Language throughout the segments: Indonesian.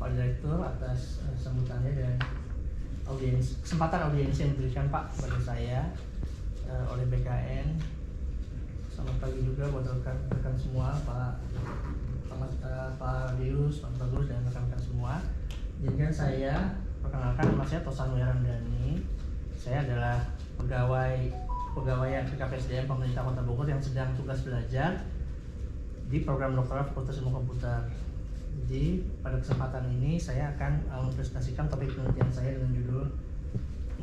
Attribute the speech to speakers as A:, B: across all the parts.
A: Pak Direktur atas sambutannya dan kesempatan audiens yang diberikan Pak kepada saya oleh BKN. Selamat pagi juga buat rekan-rekan semua, Pak Dius, Pak Bagus dan rekan-rekan semua. Jadi saya perkenalkan, nama saya Tosan Wiramdhani. Saya adalah pegawai PKPSDM pemerintah Kota Bogor yang sedang tugas belajar di program doktoral Fakultas Ilmu Komputer. Jadi pada kesempatan ini saya akan mempresentasikan topik penelitian saya dengan judul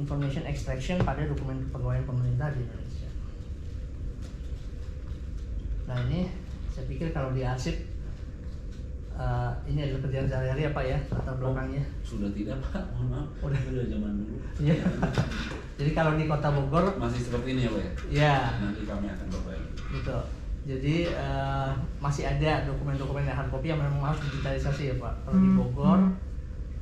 A: Information Extraction pada dokumen kepegawaian pemerintah di Indonesia. Nah, ini saya pikir kalau diarsip ini adalah kerjaan sehari-hari ya Pak ya, latar belakangnya.
B: Sudah tidak Pak, mohon maaf. Udah zaman dulu.
A: Iya. Jadi kalau di Kota Bogor
B: masih seperti ini ya Pak ya?
A: Iya.
B: Nanti kami akan berbagi.
A: Betul. Jadi masih ada dokumen-dokumen yang hard copy yang memang harus digitalisasi ya Pak. Kalau di Bogor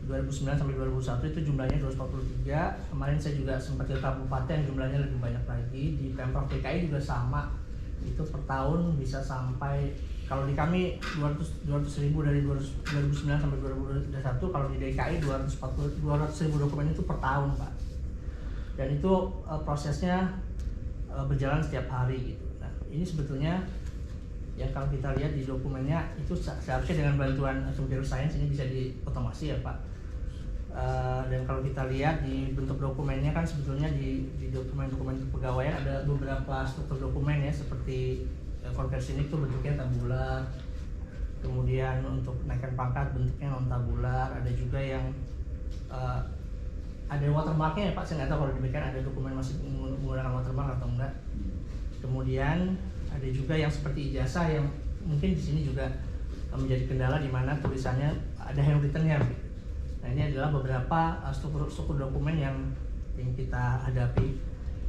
A: 2009 sampai 2001 itu jumlahnya 243. Kemarin saya juga sempat ke kabupaten, jumlahnya lebih banyak lagi. Di Pemprov DKI juga sama. Itu per tahun bisa sampai, kalau di kami 200.000 dari 2009 sampai 2021, kalau di DKI 200.000 dokumen itu per tahun Pak. Dan itu prosesnya berjalan setiap hari gitu. Nah, ini sebetulnya ya kalau kita lihat di dokumennya itu seharusnya dengan bantuan computer science ini bisa diotomasi ya Pak. Dan kalau kita lihat di bentuk dokumennya kan sebetulnya di dokumen-dokumen kepegawaian ada beberapa struktur dokumen ya, seperti konversi ini tuh bentuknya tabular, kemudian untuk naikkan pangkat bentuknya non tabular, ada juga yang ada watermarknya ya Pak. Saya nggak tahu kalau demikian ada dokumen masih menggunakan watermark atau enggak. Kemudian ada juga yang seperti ijazah yang mungkin di sini juga menjadi kendala di mana tulisannya ada handwritten-nya. Nah, ini adalah beberapa struktur dokumen yang kita hadapi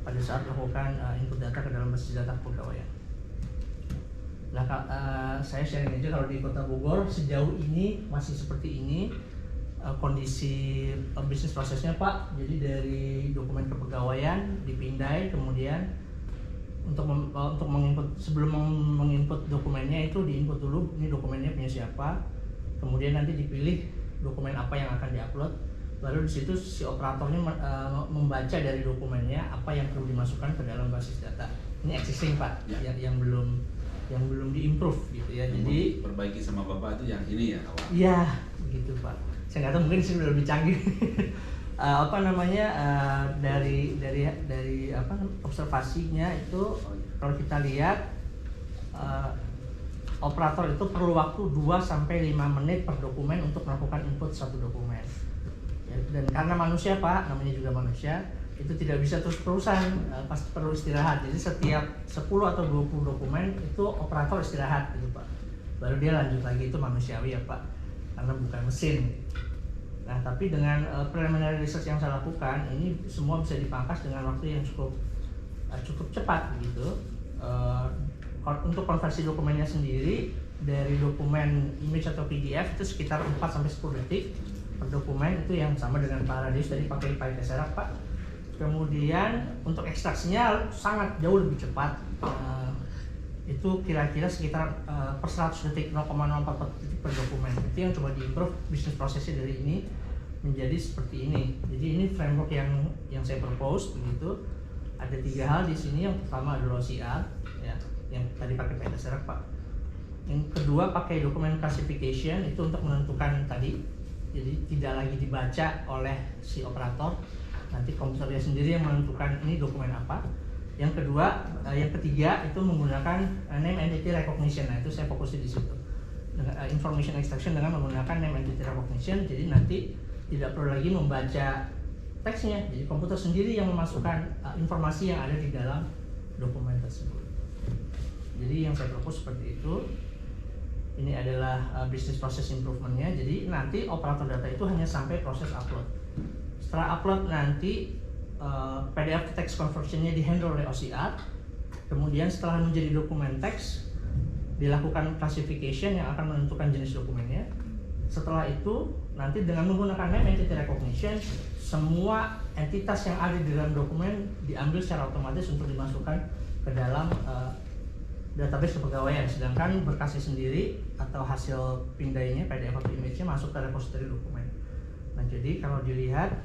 A: pada saat melakukan input data ke dalam basis data kepegawaian. Nah, saya sharing aja kalau di Kota Bogor sejauh ini masih seperti ini kondisi bisnis prosesnya Pak. Jadi dari dokumen kepegawaian dipindai, kemudian untuk menginput, sebelum menginput dokumennya itu diinput dulu ini dokumennya punya siapa, kemudian nanti dipilih dokumen apa yang akan diupload, lalu di situ si operatornya membaca dari dokumennya apa yang perlu dimasukkan ke dalam basis data. Ini existing Pak, ya. yang belum diimprove gitu ya.
B: Yang
A: jadi
B: perbaiki sama Bapak itu yang ini ya awal.
A: Iya, begitu Pak. Saya nggak tahu, mungkin sih udah lebih canggih. Dari observasinya itu kalau kita lihat operator itu perlu waktu 2-5 menit per dokumen untuk melakukan input satu dokumen ya, dan karena manusia Pak, namanya juga manusia, itu tidak bisa terus-terusan, pasti perlu istirahat. Jadi setiap 10 atau 20 dokumen itu operator istirahat gitu Pak, baru dia lanjut lagi. Itu manusiawi ya Pak, karena bukan mesin. Nah, tapi dengan preliminary research yang saya lakukan, ini semua bisa dipangkas dengan waktu yang cukup cepat gitu. Untuk konversi dokumennya sendiri, dari dokumen image atau PDF itu sekitar 4-10 detik per dokumen, itu yang sama dengan Pak Radius tadi pakai Tesseract Pak. Kemudian untuk ekstraksinya sangat jauh lebih cepat, itu kira-kira sekitar per 100 detik, 0,044 detik per dokumen. Itu yang coba diimprove bisnis prosesnya dari ini menjadi seperti ini. Jadi ini framework yang saya propose begitu. Ada 3 hal di sini. Yang pertama adalah OCR ya, yang tadi pakai Tesseract Pak. Yang kedua pakai dokumen classification, itu untuk menentukan tadi. Jadi tidak lagi dibaca oleh si operator, nanti komputernya sendiri yang menentukan ini dokumen apa. Yang ketiga itu menggunakan name entity recognition. Nah, itu saya fokusin di situ. Information extraction dengan menggunakan name entity recognition. Jadi nanti tidak perlu lagi membaca teksnya. Jadi komputer sendiri yang memasukkan informasi yang ada di dalam dokumen tersebut. Jadi yang saya propose seperti itu. Ini adalah business process improvement-nya. Jadi nanti operator data itu hanya sampai proses upload. Setelah upload nanti PDF text conversion-nya dihandle oleh OCR. Kemudian setelah menjadi dokumen teks, dilakukan classification yang akan menentukan jenis dokumennya. Setelah itu nanti dengan menggunakan name entity recognition, semua entitas yang ada di dalam dokumen diambil secara otomatis untuk dimasukkan ke dalam database kepegawaian, sedangkan berkasnya sendiri atau hasil pindainya PDF atau image-nya masuk ke repository dokumen. Nah, jadi kalau dilihat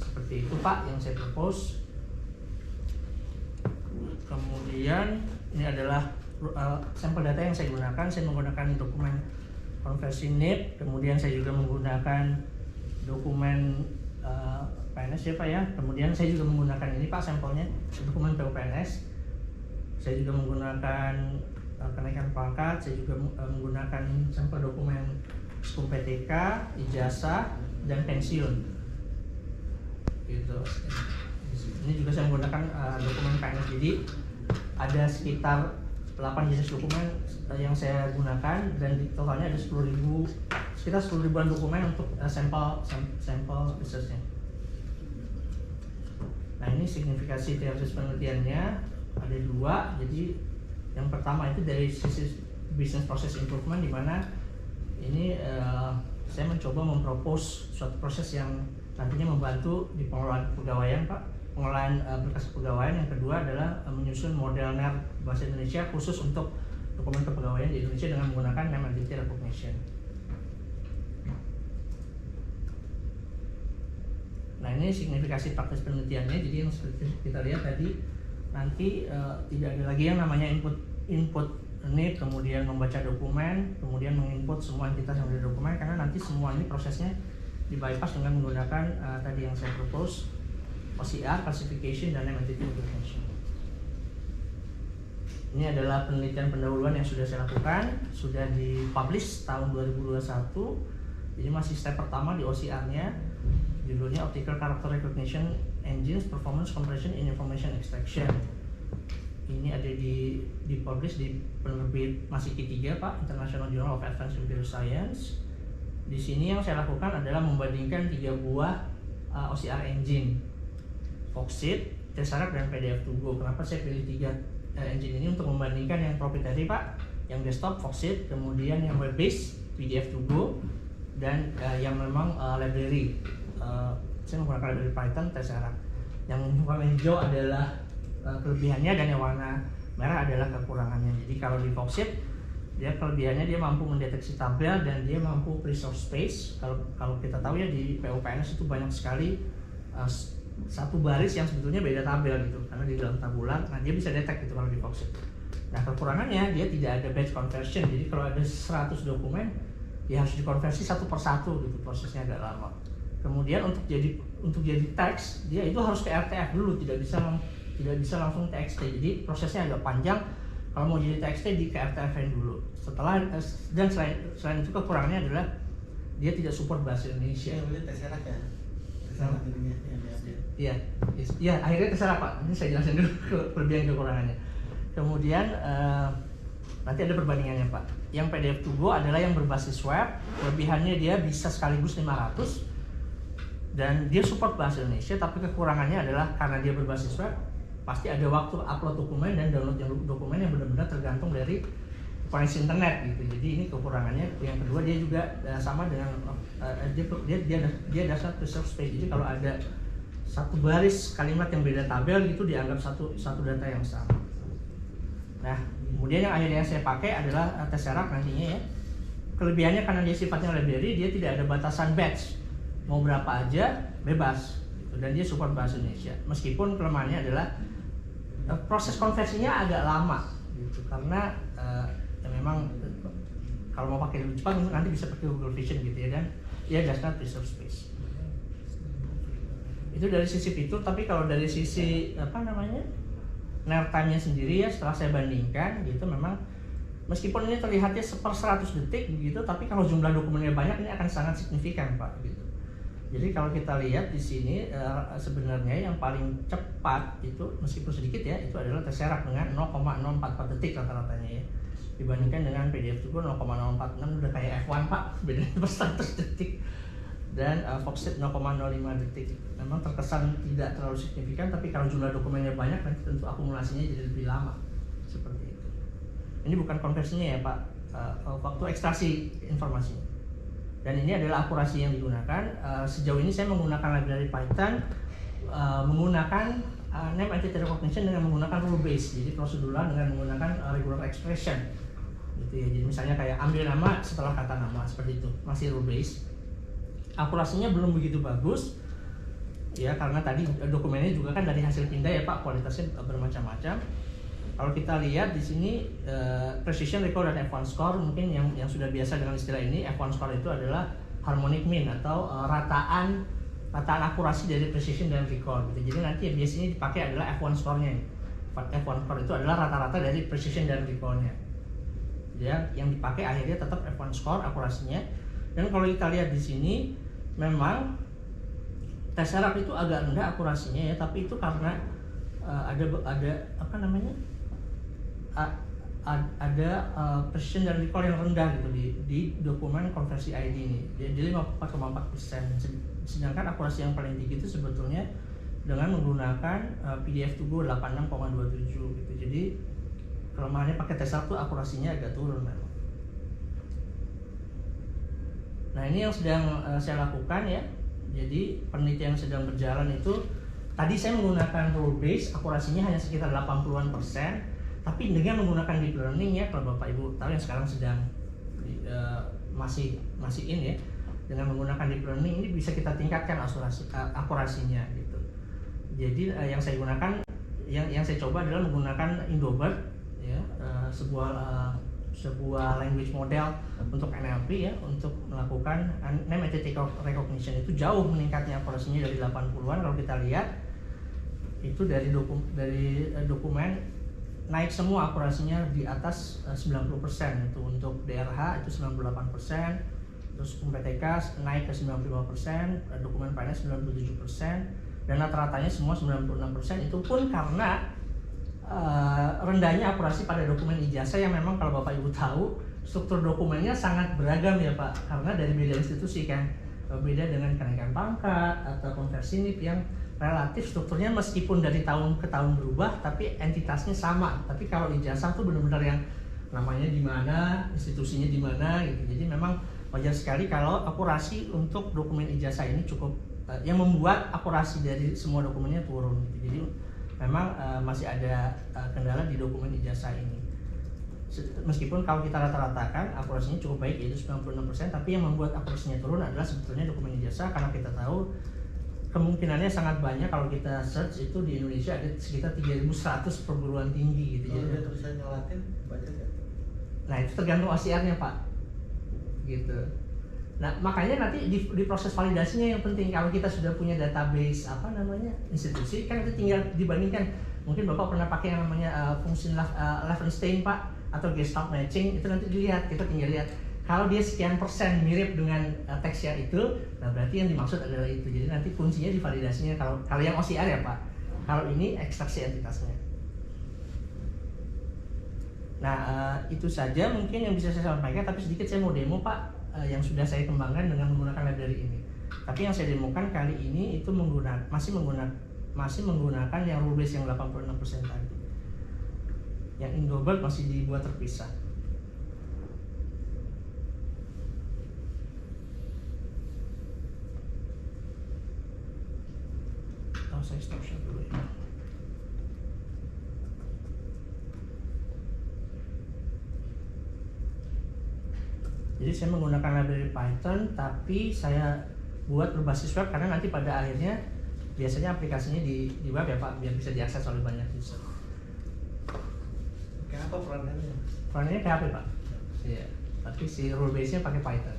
A: seperti itu Pak yang saya propose. Kemudian ini adalah sampel data yang saya gunakan. Saya menggunakan dokumen konversi NIP, kemudian saya juga menggunakan dokumen PNS ya Pak ya. Kemudian saya juga menggunakan ini Pak sampelnya, dokumen PUPNS. Saya juga menggunakan kenaikan pangkat, saya juga menggunakan sampel dokumen SKUM PTK, ijazah, dan pensiun. Gitu. Ini juga saya menggunakan dokumen PNS. Jadi ada sekitar 8 jenis dokumen yang saya gunakan, dan di totalnya ada sekitar 10 ribuan dokumen untuk sampel research-nya. Nah, ini signifikasi teoritis penelitiannya ada 2. Jadi yang pertama itu dari sisi business process improvement, di mana ini saya mencoba mempropose suatu proses yang nantinya membantu di pengelolaan kepegawaian Pak, pengelolaan berkas kepegawaian. Yang kedua adalah menyusun model NER bahasa Indonesia khusus untuk dokumen kepegawaian di Indonesia dengan menggunakan name entity recognition. Nah, ini signifikasi praktis penelitiannya. Jadi yang seperti kita lihat tadi, nanti tidak ada lagi yang namanya input NIP, kemudian membaca dokumen, kemudian menginput semua entitas yang ada di dokumen, karena nanti semua ini prosesnya di bypass dengan menggunakan tadi yang saya propose, OCR, classification, dan name entity recognition. Ini adalah penelitian pendahuluan yang sudah saya lakukan, sudah dipublish tahun 2021. Jadi masih step pertama di OCR-nya, judulnya Optical Character Recognition Engines Performance Compression in Information Extraction. Ini ada dipublish di penerbit masih Q3 Pak, International Journal of Advanced Computer Science. Di sini yang saya lakukan adalah membandingkan 3 buah OCR engine, Foxit, Tesseract, dan PDF2Go. Kenapa saya pilih 3 engine ini untuk membandingkan yang proprietary Pak, yang desktop Foxit, kemudian yang web based PDF2Go, dan yang memang library. Saya menggunakan library Python, Tesseract. Yang warna hijau adalah kelebihannya, dan yang warna merah adalah kekurangannya. Jadi kalau di Foxit, dia kelebihannya dia mampu mendeteksi tabel dan dia mampu preserve space. Kalau kita tahu ya di PUPNS itu banyak sekali satu baris yang sebetulnya beda tabel gitu, karena di dalam tabular, nah dia bisa detect gitu kalau di Foxit. Nah, kekurangannya dia tidak ada batch conversion. Jadi kalau ada 100 dokumen, dia harus dikonversi satu persatu gitu, prosesnya agak lama. Kemudian untuk jadi teks, dia itu harus ke RTF dulu, tidak bisa langsung TXT. Jadi prosesnya agak panjang. Kalau mau jadi TXT di ke RTF dulu. Dan selain itu kekurangannya adalah dia tidak support bahasa Indonesia.
C: Tesseract ya.
A: Iya, akhirnya Tesseract Pak. Ini saya jelasin dulu kelebihan kekurangannya. Kemudian nanti ada perbandingannya Pak. Yang PDF2Go adalah yang berbasis web. Kelebihannya dia bisa sekaligus 500 dan dia support bahasa Indonesia. Tapi kekurangannya adalah karena dia berbasis web, pasti ada waktu upload dokumen dan download dokumen yang benar-benar tergantung dari koneksi internet gitu. Jadi ini kekurangannya. Yang kedua, dia juga sama dengan dia dasar preserve space. Jadi kalau ada satu baris kalimat yang beda tabel gitu, dianggap satu data yang sama. Nah, kemudian yang akhirnya saya pakai adalah Tesseract nantinya ya. Kelebihannya karena dia sifatnya library, dia tidak ada batasan batch, mau berapa aja bebas gitu. Dan dia support bahasa Indonesia. Meskipun kelemahannya adalah proses konversinya agak lama gitu, karena ya memang kalau mau pakai lebih cepat nanti bisa pakai Google Vision gitu ya, dan dia dasar preserve space. Itu dari sisi fitur. Tapi kalau dari sisi NER time-nya sendiri ya, setelah saya bandingkan gitu, memang meskipun ini terlihatnya 1/100 detik begitu, tapi kalau jumlah dokumennya banyak ini akan sangat signifikan Pak gitu. Jadi kalau kita lihat di sini sebenarnya yang paling cepat itu meskipun sedikit ya, itu adalah Tesseract dengan 0,044 detik rata-ratanya ya. Dibandingkan dengan PDF2Go 0,046, udah kayak F1 Pak, bedanya per 100 detik. Dan Foxit 0,05 detik. Memang terkesan tidak terlalu signifikan, tapi kalau jumlah dokumennya banyak nanti tentu akumulasinya jadi lebih lama. Seperti itu. Ini bukan konversinya ya Pak, waktu ekstraksi informasinya. Dan ini adalah akurasi yang digunakan. Sejauh ini saya menggunakan library Python menggunakan name entity recognition dengan menggunakan rule base, jadi prosedural dengan menggunakan regular expression gitu ya. Jadi misalnya kayak ambil nama setelah kata nama seperti itu, masih rule base. Akurasinya belum begitu bagus ya, karena tadi dokumennya juga kan dari hasil pindah ya Pak, kualitasnya bermacam-macam. Kalau kita lihat di sini precision, recall, dan F1 score, mungkin yang sudah biasa dengan istilah ini. F1 score itu adalah harmonic mean atau rataan akurasi dari precision dan recall gitu. Jadi nanti yang biasanya dipakai adalah F1 score-nya. F1 score itu adalah rata-rata dari precision dan recall-nya. Ya, yang dipakai akhirnya tetap F1 score akurasinya. Dan kalau kita lihat di sini memang Tesseract itu agak rendah akurasinya ya, tapi itu karena ada apa namanya? Ada precision dan recall yang rendah gitu di dokumen konversi ID ini. Jadi 54,4%. Sedangkan akurasi yang paling tinggi itu sebetulnya dengan menggunakan PDF to Go 86,27 gitu. Jadi kelemahannya pakai Tesseract tuh akurasinya agak turun memang. Nah, ini yang sedang saya lakukan ya. Jadi penelitian yang sedang berjalan itu tadi saya menggunakan rule base, akurasinya hanya sekitar 80-an%, tapi dengan menggunakan deep learning ya, kalau Bapak Ibu tahu yang sekarang sedang masih in ya. Dengan menggunakan deep learning ini bisa kita tingkatkan akurasinya gitu. Jadi yang saya gunakan, yang saya coba adalah menggunakan Indobird ya, sebuah language model untuk NLP ya, untuk melakukan name entity recognition. Itu jauh meningkatnya akurasinya dari 80-an. Kalau kita lihat itu dari dokumen naik semua akurasinya di atas 90%. Itu untuk DRH itu 98%, terus PTK naik ke 95%, dokumen finance 97%, dan rata-ratanya semua 96%. Itu pun karena rendahnya akurasi pada dokumen ijazah yang memang kalau Bapak Ibu tahu struktur dokumennya sangat beragam ya Pak, karena dari beda institusi kan, beda dengan kenaikan pangkat atau konversi NIP yang relatif strukturnya meskipun dari tahun ke tahun berubah tapi entitasnya sama. Tapi kalau ijazah tuh benar-benar yang namanya di mana, institusinya di mana gitu. Jadi memang wajar sekali kalau akurasi untuk dokumen ijazah ini cukup yang membuat akurasi dari semua dokumennya turun gitu. Jadi memang masih ada kendala di dokumen ijazah ini. Meskipun kalau kita rata-ratakan akurasinya cukup baik yaitu 96%, tapi yang membuat akurasinya turun adalah sebetulnya dokumen ijazah, karena kita tahu kemungkinannya sangat banyak. Kalau kita search itu di Indonesia ada sekitar 3.100 perguruan tinggi gitu.
C: Kalau dia tulisannya Latin baca nggak?
A: Nah itu tergantung OCR-nya Pak, gitu. Nah makanya nanti di proses validasinya yang penting. Kalau kita sudah punya database institusi, kan itu tinggal dibandingkan. Mungkin Bapak pernah pakai yang namanya fungsi Levenstein Pak, atau Gestalt matching. Itu nanti dilihat, kita tinggal lihat kalau dia sekian persen mirip dengan teksnya itu, nah berarti yang dimaksud adalah itu. Jadi nanti kuncinya di validasinya. Kalau yang OCR ya Pak, kalau ini ekstraksi entitasnya. Nah itu saja mungkin yang bisa saya sampaikan, tapi sedikit saya mau demo Pak yang sudah saya kembangkan dengan menggunakan library ini. Tapi yang saya demokan kali ini itu masih menggunakan yang rule base yang 86% tadi. Yang Indobird masih dibuat terpisah. Saya stop share dulu ya. Jadi saya menggunakan library Python, tapi saya buat berbasis web karena nanti pada akhirnya biasanya aplikasinya di web ya Pak, biar bisa diakses oleh banyak user.
C: Kayak apa peranannya?
A: Peranannya PHP Pak. Iya. Tapi si rule base-nya pakai Python.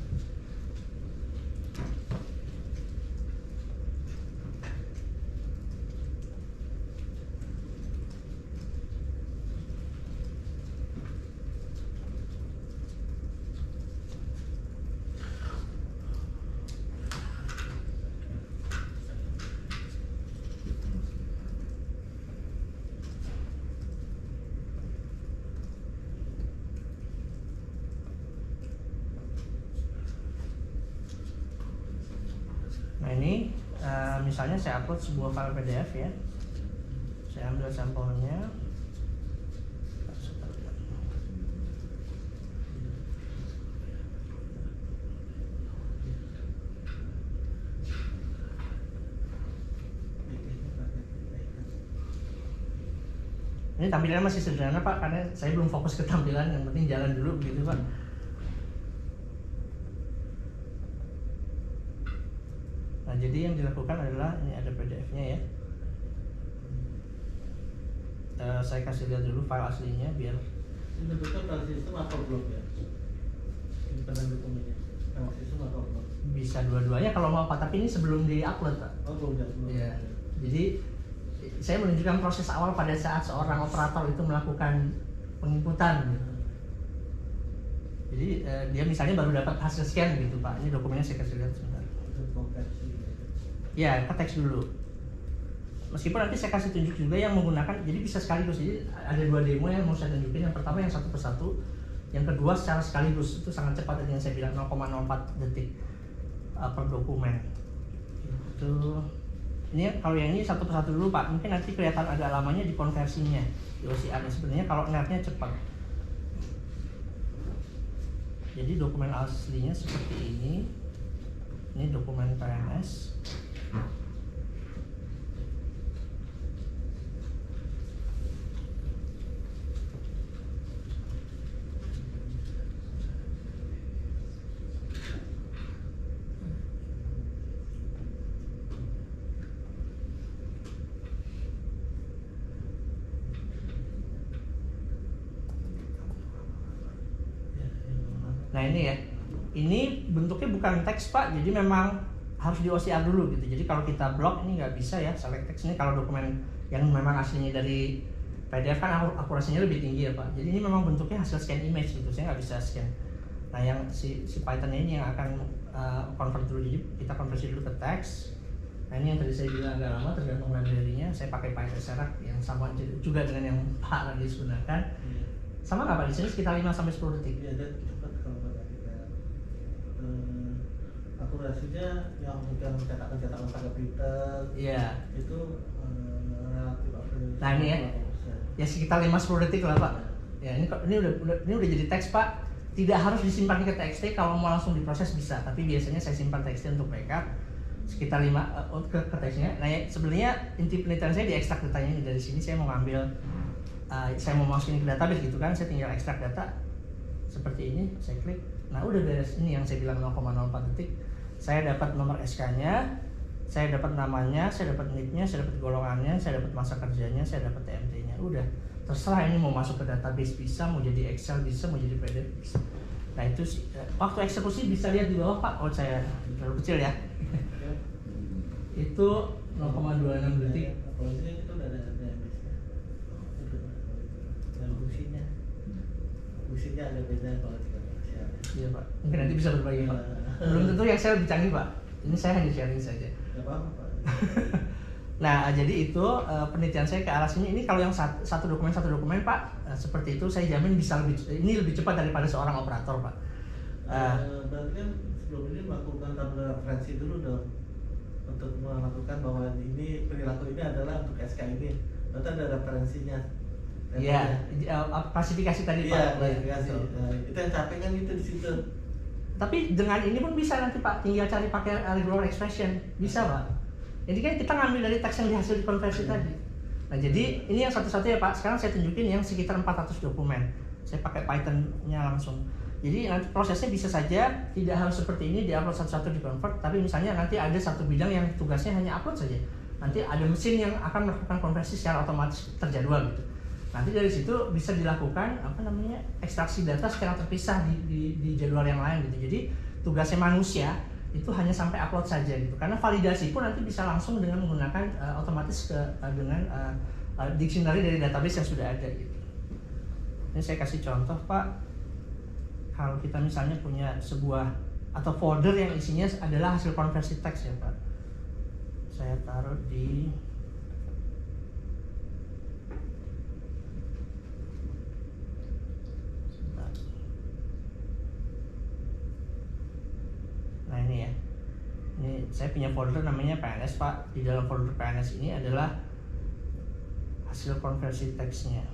A: Nah ini misalnya saya upload sebuah file PDF ya. Saya ambil sampelnya. Ini tampilannya masih sederhana Pak, karena saya belum fokus ke tampilan, yang penting jalan dulu begitu Pak. Nah jadi yang dilakukan adalah ini ada PDF-nya ya. Saya kasih lihat dulu file aslinya biar
C: Ini bentuknya file sistem atau blok ya? Independen dokumennya. File sistem atau blok?
A: bisa dua-duanya kalau mau Pak, tapi ini sebelum di-upload Pak.
C: Oh belum ya.
A: Iya. Jadi saya menunjukkan proses awal pada saat seorang operator itu melakukan penginputan gitu. Jadi dia misalnya baru dapat hasil scan gitu Pak. Ini dokumennya saya kasih lihat sebentar.
C: Konversi.
A: Ya, ke teks dulu. Meskipun nanti saya kasih tunjuk juga yang menggunakan, jadi bisa sekaligus. Jadi ada dua demo yang mau saya tunjukin. Yang pertama yang satu persatu, yang kedua secara sekaligus. Itu sangat cepat tadi yang saya bilang 0,04 detik per dokumen. Itu ini kalau yang ini satu persatu dulu Pak. Mungkin nanti kelihatan agak lamanya di konversinya di OCR-nya. Sebenarnya kalau ngeliatnya cepat. Jadi dokumen aslinya seperti ini. Ini dokumen PNS. Nah ini ya, ini bentuknya bukan teks Pak, jadi memang harus di OCR dulu gitu. Jadi kalau kita blok ini nggak bisa ya, select text ini kalau dokumen yang memang aslinya dari PDF kan akurasinya lebih tinggi ya Pak. Jadi ini memang bentuknya hasil scan image gitu, saya nggak bisa scan. Nah yang si Python ini yang akan convert dulu, jadi kita konversi dulu ke teks. Nah ini yang tadi saya bilang agak lama tergantung library-nya, saya pakai Python Serac yang sama juga dengan yang Pak Radis gunakan. Sama nggak Pak? Di sini sekitar 5-10 detik.
C: Iya, dan cepat kalau pada kita akurasinya yang bukan cetakan pakai printer.
A: Iya.
C: Itu relatif akurasi.
A: Nah ini ya, ya sekitar 5-10 detik lah Pak. Ya ini udah jadi teks Pak. Tidak harus disimpan ke TXT, kalau mau langsung diproses bisa. Tapi biasanya saya simpan TXT untuk backup sekitar 5 ke teksnya. Nah ya, sebenarnya inti penelitian saya di ekstrak datanya. Dari sini saya mau ngambil, saya mau masukin ke database gitu kan. Saya tinggal ekstrak data seperti ini, saya klik. Nah udah beres, ini yang saya bilang 0,04 detik. Saya dapat nomor SK-nya, saya dapat namanya, saya dapat NIP-nya, saya dapat golongannya, saya dapat masa kerjanya, saya dapat TMT-nya. Udah, terserah ini mau masuk ke database bisa, mau jadi Excel bisa, mau jadi PDF bisa. Nah itu sih, waktu eksekusi bisa lihat di bawah Pak. Oh saya terlalu kecil ya. Itu 0,26 detik.
C: Kalau ini itu udah ada database-nya. Dan fungsinya agak beda kalau kita share.
A: Iya Pak, mungkin nanti bisa berbagi Pak. Belum tentu yang saya lebih canggih Pak. Ini saya hanya sharing saja.
C: Gak apa-apa Pak.
A: Nah jadi itu penelitian saya ke arah sini. Ini kalau yang satu dokumen Pak, seperti itu saya jamin bisa lebih cepat daripada seorang operator Pak.
C: Berarti kan sebelum ini melakukan tabel referensi dulu dong, untuk melakukan bahwa ini perilaku ini adalah untuk SK ini. Berarti ada referensinya.
A: Iya, klasifikasi tadi Pak.
C: Iya, klasifikasi. Itu yang capek kan gitu di situ.
A: Tapi dengan ini pun bisa nanti Pak, tinggal cari pakai regular expression, bisa Pak. Jadi kan kita ngambil dari teks yang dihasil konversi tadi. Nah jadi ini yang satu-satu ya Pak. Sekarang saya tunjukin yang sekitar 400 dokumen. Saya pakai Python-nya langsung. Jadi nanti prosesnya bisa saja tidak harus seperti ini di-upload satu-satu di-convert. Tapi misalnya nanti ada satu bidang yang tugasnya hanya upload saja. Nanti ada mesin yang akan melakukan konversi secara otomatis terjadwal gitu. Nanti dari situ bisa dilakukan ekstraksi data secara terpisah di jadwal yang lain gitu. Jadi tugasnya manusia itu hanya sampai upload saja gitu. Karena validasi pun nanti bisa langsung dengan menggunakan otomatis dengan dictionary dari database yang sudah ada gitu. Ini saya kasih contoh Pak. Kalau kita misalnya punya sebuah atau folder yang isinya adalah hasil konversi teks ya Pak. Saya taruh di nah ini ya, ini saya punya folder namanya PNS Pak. Di dalam folder PNS ini adalah hasil konversi teksnya.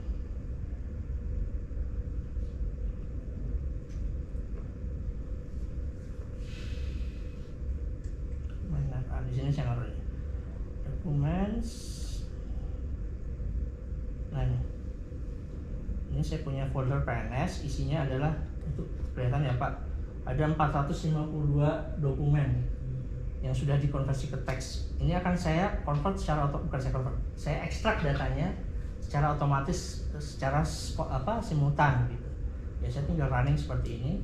A: Mana? Di sini saya naruh documents. Nah ini ini saya punya folder PNS, isinya adalah untuk kelihatan ya Pak, ada 452 dokumen yang sudah dikonversi ke teks. Ini akan saya convert secara saya ekstrak datanya secara otomatis, secara simultan gitu. Ya saya tinggal running seperti ini.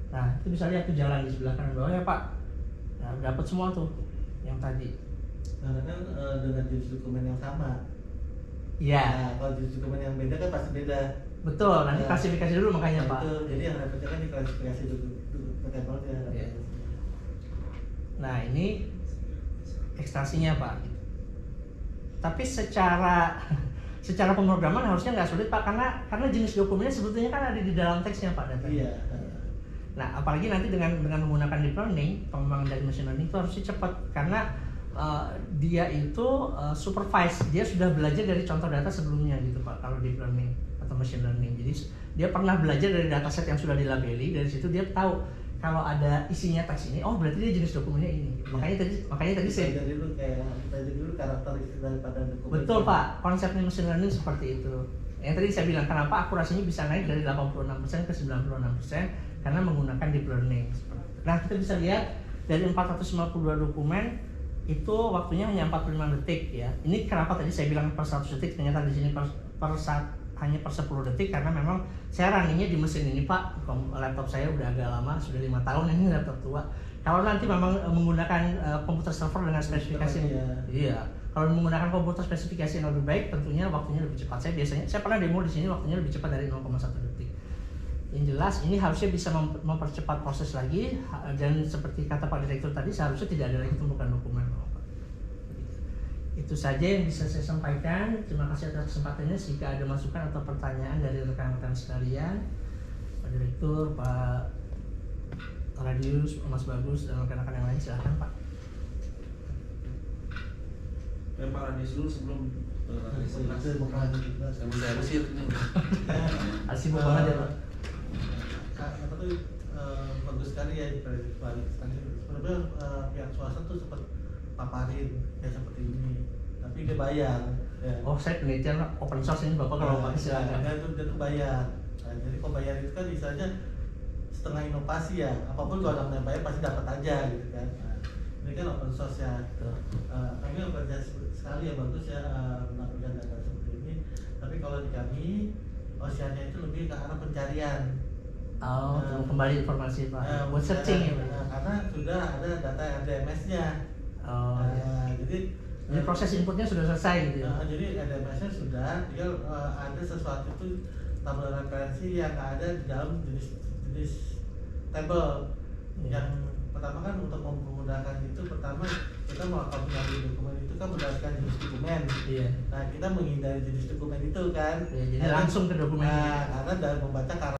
A: Nah itu bisa lihat tuh jalan di sebelah kanan bawah ya Pak. Nah dapat semua tuh yang tadi.
C: Karena kan dengan jenis dokumen yang sama.
A: Iya.
C: Nah, kalau jenis dokumen yang beda kan pasti beda.
A: Betul. Nanti
C: Nah,
A: klasifikasi dulu makanya
C: nah,
A: Pak.
C: itu, jadi yang repotnya kan di klasifikasi dokumennya.
A: Iya. Nah ini ekstraksinya Pak. Tapi secara pemrograman harusnya nggak sulit Pak, karena jenis dokumennya sebetulnya kan ada di dalam teksnya Pak datanya.
C: Iya.
A: Nah apalagi nanti dengan menggunakan deep learning, pengembangan dari machine learning itu harusnya cepat karena dia itu supervised, dia sudah belajar dari contoh data sebelumnya gitu Pak kalau deep learning atau machine learning. Jadi dia pernah belajar dari dataset yang sudah dilabeli, dari situ dia tahu kalau ada isinya teks ini, oh berarti dia jenis dokumennya ini. Makanya tadi saya
C: kita dulu karakteristik daripada dokumen.
A: betul Pak, konsepnya machine learning seperti itu. Yang tadi saya bilang kenapa akurasinya bisa naik dari 86% ke 96% karena menggunakan deep learning. Nah kita bisa lihat dari 452 dokumen itu waktunya hanya 45 detik ya. Ini kenapa tadi saya bilang per 100 detik, ternyata di sini hanya per 10 detik karena memang saya runningnya di mesin ini Pak. Laptop saya udah agak lama, sudah 5 tahun ini laptop tua. Kalau nanti memang menggunakan komputer server dengan spesifikasi iya. Kalau menggunakan komputer spesifikasi yang lebih baik, tentunya waktunya lebih cepat. Saya pernah demo di sini waktunya lebih cepat dari 0,1 detik. Yang jelas ini harusnya bisa mempercepat proses lagi, dan seperti kata Pak Direktur tadi seharusnya tidak ada lagi tumpukan dokumen. Itu saja yang bisa saya sampaikan. Terima kasih atas kesempatannya. Jika ada masukan atau pertanyaan dari rekan-rekan sekalian, Pak Direktur, Pak Radius, Mas Bagus, dan rekan-rekan yang lain silahkan Pak.
B: Pak Radius dulu sebelum
C: Saya mau
B: saya usir ini.
A: Sibuk banget ya Pak.
C: Apa tuh bagus sekali ya di balik sebenarnya pihak swasta tuh sempat paparin kayak seperti ini, tapi dia bayar. Ya.
A: Oh saya penelitian open source ini Bapak kalau pakai silakan.
C: Dia tuh bayar. Nah, jadi kalau bayar itu kan misalnya setengah inovasi ya, apapun kalau namanya bayar pasti dapat aja gitu kan. Nah, ini kan open source ya. Kami apresiasi sekali ya, bagus ya menampilkan data seperti ini. Tapi kalau di kami Oceania itu lebih ke arah pencarian.
A: Oh, kembali informasi Pak. Buat searching ya Pak.
C: Karena sudah ada data RDMS-nya.
A: Oh,
C: jadi
A: proses inputnya sudah selesai gitu ya.
C: Jadi RDMS-nya sudah, tinggal ada sesuatu itu tabel referensi yang ada di dalam jenis tabel. Yang pertama kan untuk menggunakan itu, pertama kita melakukan pengambil dokumen itu kan berdasarkan jenis dokumen.
A: Iya.
C: Nah kita menghindari jenis dokumen itu kan.
A: Ya, jadi langsung ke dokumen.
C: Nah, karena dalam membaca